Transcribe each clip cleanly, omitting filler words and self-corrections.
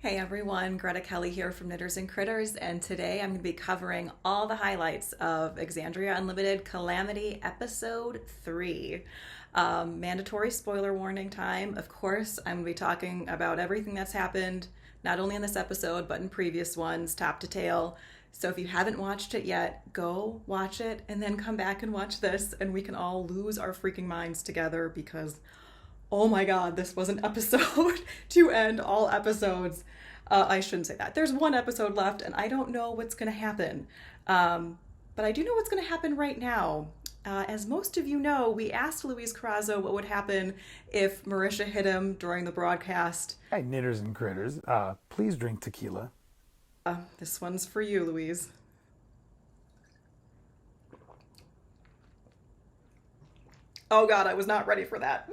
Hey everyone, Greta Kelly here from Knitters and Critters, and today I'm going to be covering all the highlights of Exandria Unlimited Calamity Episode 3. Mandatory spoiler warning time. Of course, I'm going to be talking about everything that's happened, not only in this episode, but in previous ones, top to tail. So if you haven't watched it yet, go watch it and then come back and watch this, and we can all lose our freaking minds together because oh my god, this was an episode to end all episodes. I shouldn't say that. There's one episode left, and I don't know what's going to happen. But I do know what's going to happen right now. As most of you know, we asked Luis Carrazzo what would happen if Marisha hit him during the broadcast. Hi, Knitters and Critters. Please drink tequila. This one's for you, Louise. Oh god, I was not ready for that.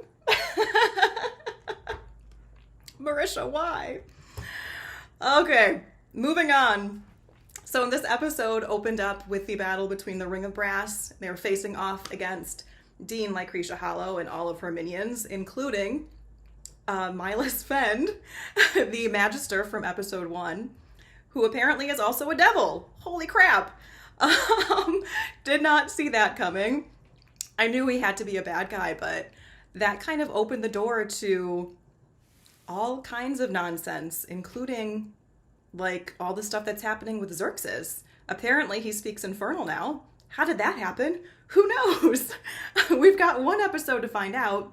Marisha, why? Okay, moving on. So this episode opened up with the battle between the Ring of Brass. They were facing off against Dean Lycretia Hollow and all of her minions, including Milas Fend, the Magister from episode 1, who apparently is also a devil. Holy crap. Did not see that coming. I knew he had to be a bad guy, but that kind of opened the door to all kinds of nonsense, including like all the stuff that's happening with Xerxes. Apparently he speaks Infernal now. How did that happen? Who knows? We've got one episode to find out,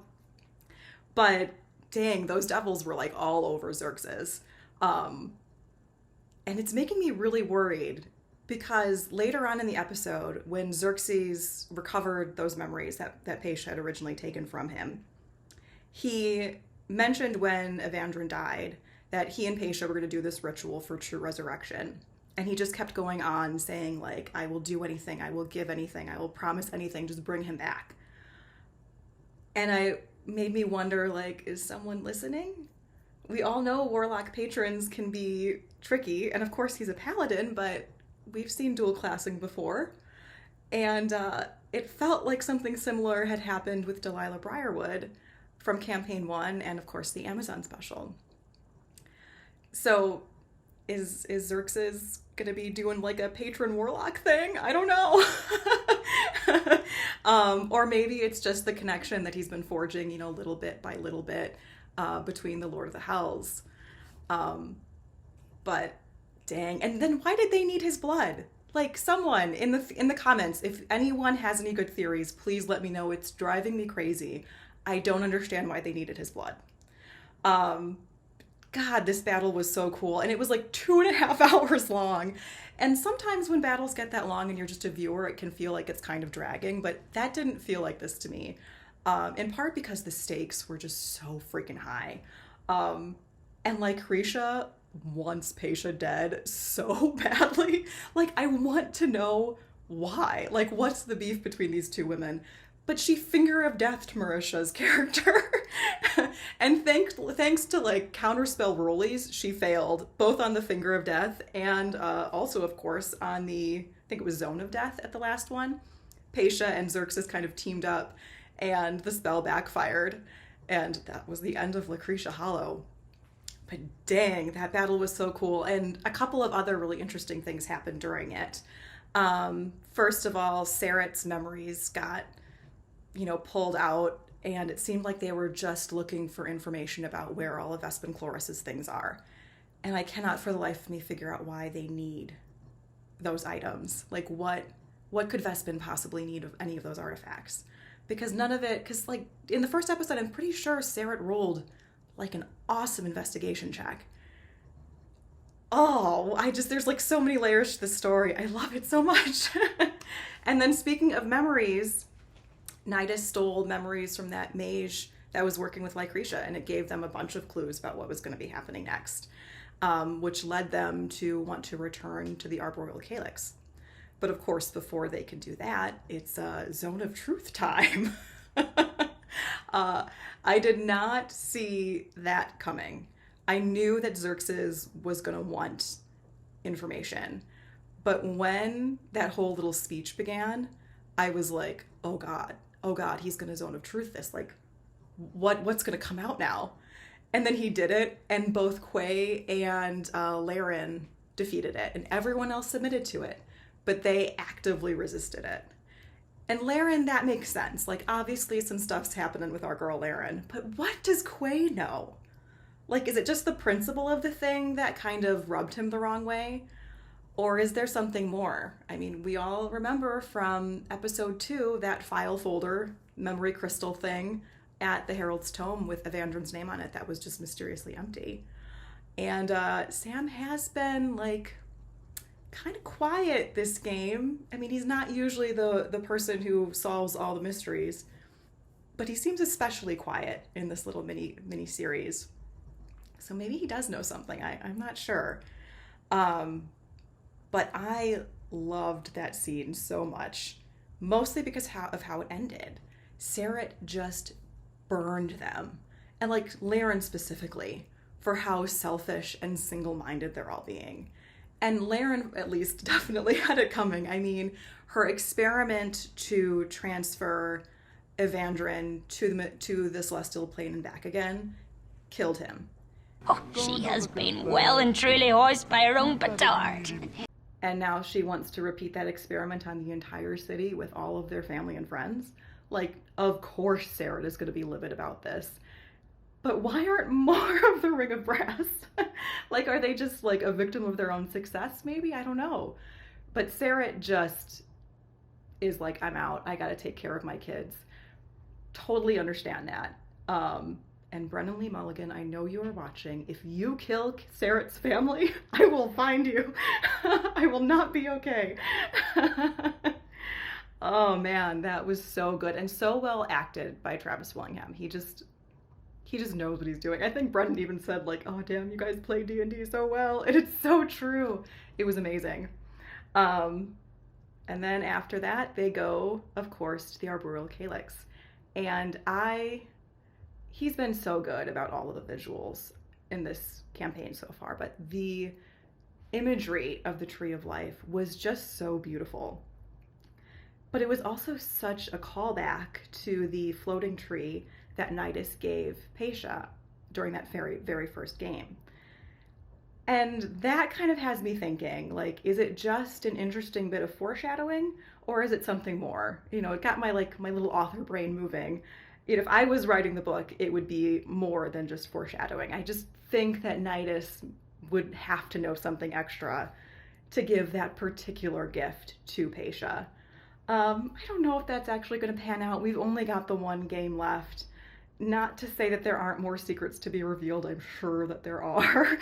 but dang, those devils were like all over Xerxes. And it's making me really worried because later on in the episode, when Xerxes recovered those memories that Paisha had originally taken from him, he mentioned when Evandrin died that he and Paisha were going to do this ritual for true resurrection. And he just kept going on saying, like, I will do anything, I will give anything, I will promise anything, just bring him back. And I made me wonder, like, is someone listening? We all know Warlock patrons can be tricky, and of course he's a paladin, but we've seen dual classing before. And it felt like something similar had happened with Delilah Briarwood from Campaign 1 and, of course, the Amazon special. So is Xerxes going to be doing like a patron warlock thing? I don't know. Or maybe it's just the connection that he's been forging, you know, little bit by little bit between the Lord of the Hells. But dang. And then why did they need his blood? Like, someone in the comments, if anyone has any good theories, please let me know. It's driving me crazy. I don't understand why they needed his blood. God, this battle was so cool. And it was like 2.5 hours long. And sometimes when battles get that long and you're just a viewer, it can feel like it's kind of dragging. But that didn't feel like this to me. In part because the stakes were just so freaking high. And like Lucretia wants Paisha dead so badly. Like, I want to know why. Like, what's the beef between these two women? But she finger of death to Marisha's character. And thanks to like counterspell rollies, she failed both on the finger of death and also, of course, on the, I think it was zone of death at the last one. Paisha and Xerxes kind of teamed up and the spell backfired. And that was the end of Lucretia Hollow. But dang, that battle was so cool. And a couple of other really interesting things happened during it. First of all, Saret's memories got, pulled out, and it seemed like they were just looking for information about where all of Vespin Chloris's things are. And I cannot for the life of me figure out why they need those items. Like, what could Vespin possibly need of any of those artifacts? Because none of it, because like in the first episode, I'm pretty sure Saret rolled like an awesome investigation check. Oh, there's like so many layers to this story. I love it so much. And then speaking of memories, Nidus stole memories from that mage that was working with Lycretia, and it gave them a bunch of clues about what was going to be happening next, which led them to want to return to the Arboreal Calyx. But of course, before they can do that, it's a Zone of Truth time. I did not see that coming. I knew that Xerxes was going to want information. But when that whole little speech began, I was like, oh God, he's going to Zone of Truth this. Like, what's going to come out now? And then he did it, and both Quay and Laren defeated it, and everyone else submitted to it, but they actively resisted it. And Laren, that makes sense. Like, obviously some stuff's happening with our girl Laren, but what does Quay know? Like, is it just the principle of the thing that kind of rubbed him the wrong way? Or is there something more? I mean, we all remember from episode 2 that file folder, memory crystal thing at the Herald's Tome with Evandrin's name on it that was just mysteriously empty. And Sam has been, like, kind of quiet this game. I mean, he's not usually the person who solves all the mysteries, but he seems especially quiet in this little mini series. So maybe he does know something. I'm not sure. But I loved that scene so much, mostly because of how it ended. Sarah just burned them, and like Laren specifically, for how selfish and single-minded they're all being. And Laren, at least, definitely had it coming. I mean, her experiment to transfer Evandrin to the Celestial Plane and back again killed him. Oh, she has been well and truly hoised by her own petard. And now she wants to repeat that experiment on the entire city with all of their family and friends. Like, of course Sarah is going to be livid about this. But why aren't more of the Ring of Brass? Like, are they just, like, a victim of their own success, maybe? I don't know. But Sarah just is like, I'm out. I got to take care of my kids. Totally understand that. And Brennan Lee Mulligan, I know you are watching. If you kill Sarah's family, I will find you. I will not be okay. Oh man, that was so good and so well acted by Travis Willingham. He just knows what he's doing. I think Brendan even said, like, oh damn, you guys play D&D so well. And it's so true. It was amazing. And then after that, they go, of course, to the Arboreal Calyx. And he's been so good about all of the visuals in this campaign so far, but the imagery of the Tree of Life was just so beautiful. But it was also such a callback to the floating tree that Nidus gave Paisha during that very, very first game. And that kind of has me thinking, like, is it just an interesting bit of foreshadowing, or is it something more? You know, it got my little author brain moving. You know, if I was writing the book, it would be more than just foreshadowing. I just think that Nidus would have to know something extra to give that particular gift to Paisha. I don't know if that's actually going to pan out. We've only got the one game left. Not to say that there aren't more secrets to be revealed. I'm sure that there are.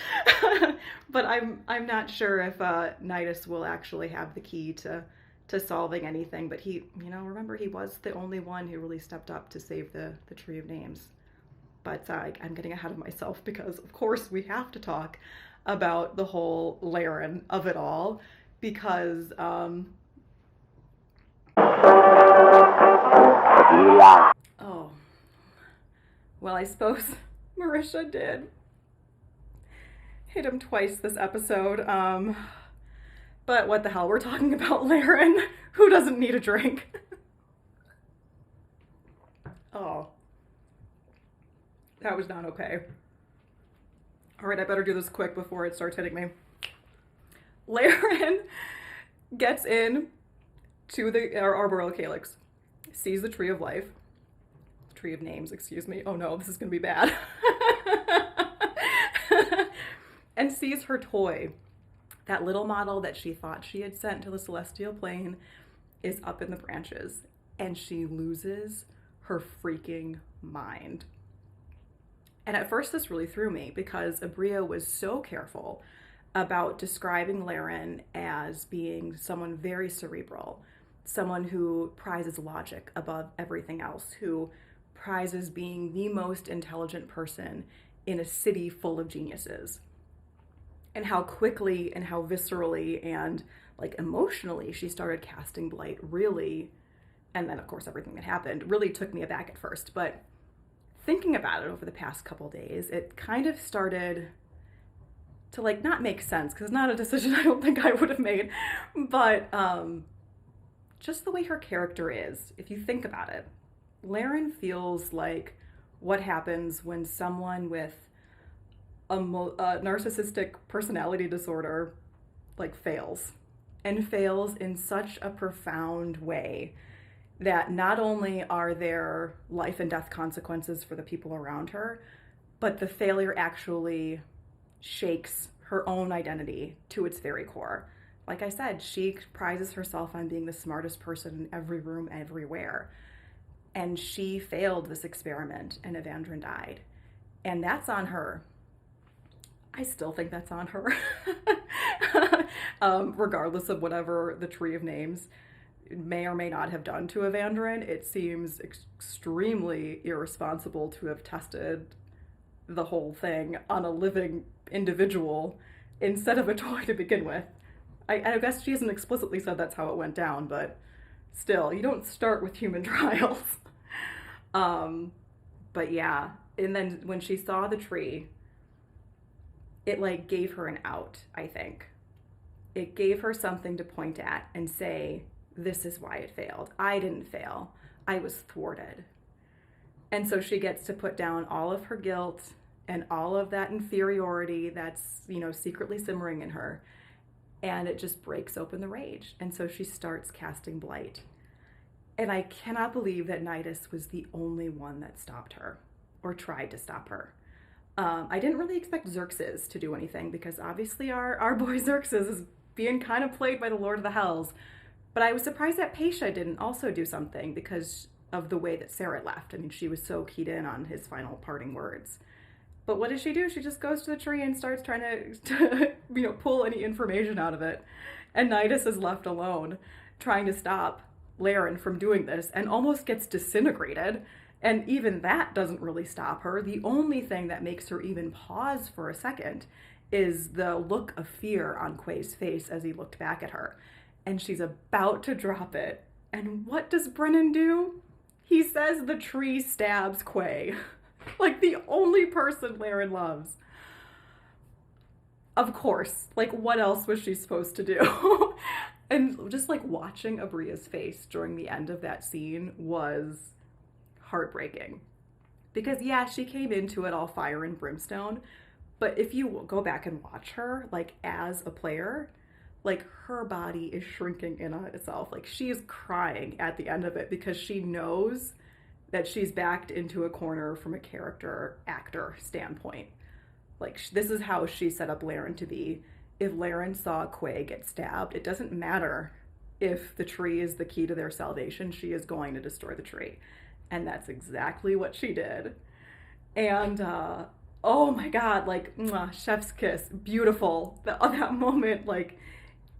But I'm not sure if Nidus will actually have the key to solving anything. But he, you know, remember, he was the only one who really stepped up to save the Tree of Names. But I'm getting ahead of myself because, of course, we have to talk about the whole Laren of it all. Because, oh, well, I suppose Marisha did hit him twice this episode. But what the hell, we're talking about Laren. Who doesn't need a drink? Oh, that was not okay. All right, I better do this quick before it starts hitting me. Laren gets in to the Arboreal Calyx, sees the Tree of Life, Tree of Names, excuse me. Oh no, this is gonna be bad. And sees her toy. That little model that she thought she had sent to the Celestial Plane is up in the branches, and she loses her freaking mind. And at first this really threw me because Abria was so careful about describing Laren as being someone very cerebral, someone who prizes logic above everything else, who prizes being the most intelligent person in a city full of geniuses. And how quickly and how viscerally and like emotionally she started casting blight really, and then of course everything that happened really took me aback at first. But thinking about it over the past couple days, it kind of started to like not make sense, because it's not a decision I don't think I would have made, but just the way her character is, if you think about it, Laren feels like what happens when someone with a narcissistic personality disorder like fails, and fails in such a profound way that not only are there life and death consequences for the people around her, but the failure actually shakes her own identity to its very core. Like I said, she prides herself on being the smartest person in every room, everywhere. And she failed this experiment, and Evandrin died. And that's on her. I still think that's on her. Regardless of whatever the Tree of Names may or may not have done to Evandrin, it seems extremely irresponsible to have tested the whole thing on a living individual instead of a toy to begin with. I guess she hasn't explicitly said that's how it went down, but still, you don't start with human trials. But yeah, and then when she saw the tree, it like gave her an out, I think. It gave her something to point at and say, this is why it failed. I didn't fail. I was thwarted. And so she gets to put down all of her guilt and all of that inferiority that's, secretly simmering in her. And it just breaks open the rage. And so she starts casting blight. And I cannot believe that Nidus was the only one that stopped her or tried to stop her. I didn't really expect Xerxes to do anything because obviously our boy Xerxes is being kind of played by the Lord of the Hells. But I was surprised that Paisha didn't also do something because of the way that Sarah left. I mean, she was so keyed in on his final parting words. But what does she do? She just goes to the tree and starts trying to pull any information out of it. And Nidus is left alone, trying to stop Laren from doing this, and almost gets disintegrated. And even that doesn't really stop her. The only thing that makes her even pause for a second is the look of fear on Quay's face as he looked back at her. And she's about to drop it. And what does Brennan do? He says the tree stabs Quay. Like the only person Laren loves. Of course, like what else was she supposed to do? And just like watching Abria's face during the end of that scene was heartbreaking. Because yeah, she came into it all fire and brimstone, but if you go back and watch her, like as a player, like her body is shrinking in on itself. Like she is crying at the end of it because she knows that she's backed into a corner from a character actor standpoint. Like this is how she set up Laren to be. If Laren saw Quay get stabbed, it doesn't matter if the tree is the key to their salvation, she is going to destroy the tree. And that's exactly what she did. And oh my God, like mwah, chef's kiss, beautiful. That moment, like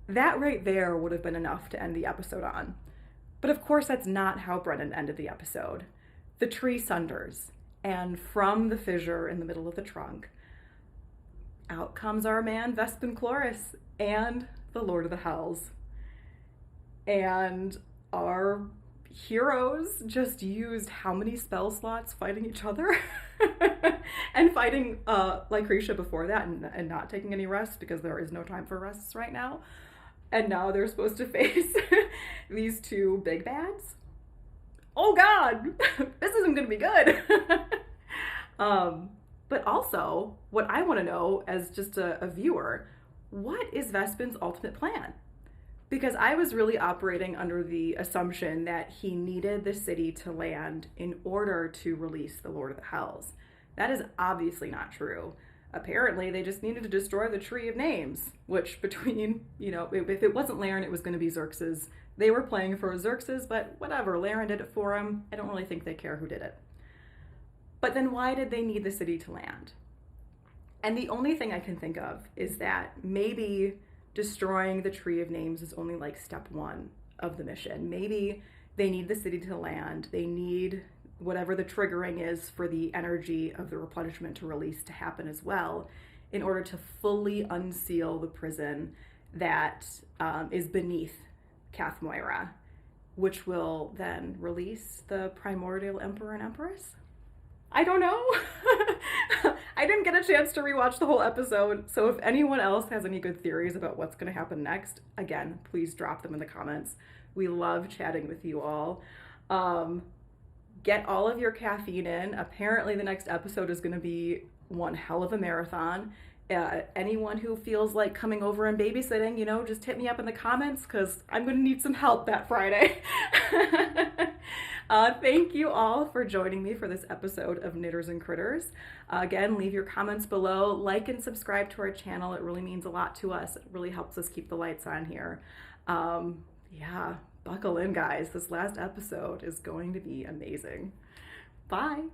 that right there would have been enough to end the episode on. But of course, that's not how Brennan ended the episode. The tree sunders, and from the fissure in the middle of the trunk, out comes our man Vespin Chloris and the Lord of the Hells. And our heroes just used how many spell slots fighting each other and fighting Lycretia before that and not taking any rest because there is no time for rests right now. And now they're supposed to face these two big bads. Oh God, this isn't going to be good. But also, what I want to know as just a viewer, what is Vespin's ultimate plan? Because I was really operating under the assumption that he needed the city to land in order to release the Lord of the Hells. That is obviously not true. Apparently, they just needed to destroy the Tree of Names, which between, if it wasn't Laren, it was going to be Xerxes. They were playing for Xerxes, but whatever, Laren did it for him. I don't really think they care who did it. But then why did they need the city to land? And the only thing I can think of is that maybe destroying the Tree of Names is only like step one of the mission. Maybe they need the city to land. They need whatever the triggering is for the energy of the replenishment to release to happen as well in order to fully unseal the prison that is beneath Cath Moira, which will then release the primordial emperor and empress. I don't know. I didn't get a chance to rewatch the whole episode, so if anyone else has any good theories about what's going to happen next, again, please drop them in the comments. We love chatting with you all. Get all of your caffeine in. Apparently the next episode is going to be one hell of a marathon. Anyone who feels like coming over and babysitting, you know, just hit me up in the comments because I'm going to need some help that Friday. Thank you all for joining me for this episode of Knitters and Critters. Again, leave your comments below, like and subscribe to our channel. It really means a lot to us. It really helps us keep the lights on here. Yeah, buckle in, guys. This last episode is going to be amazing. Bye.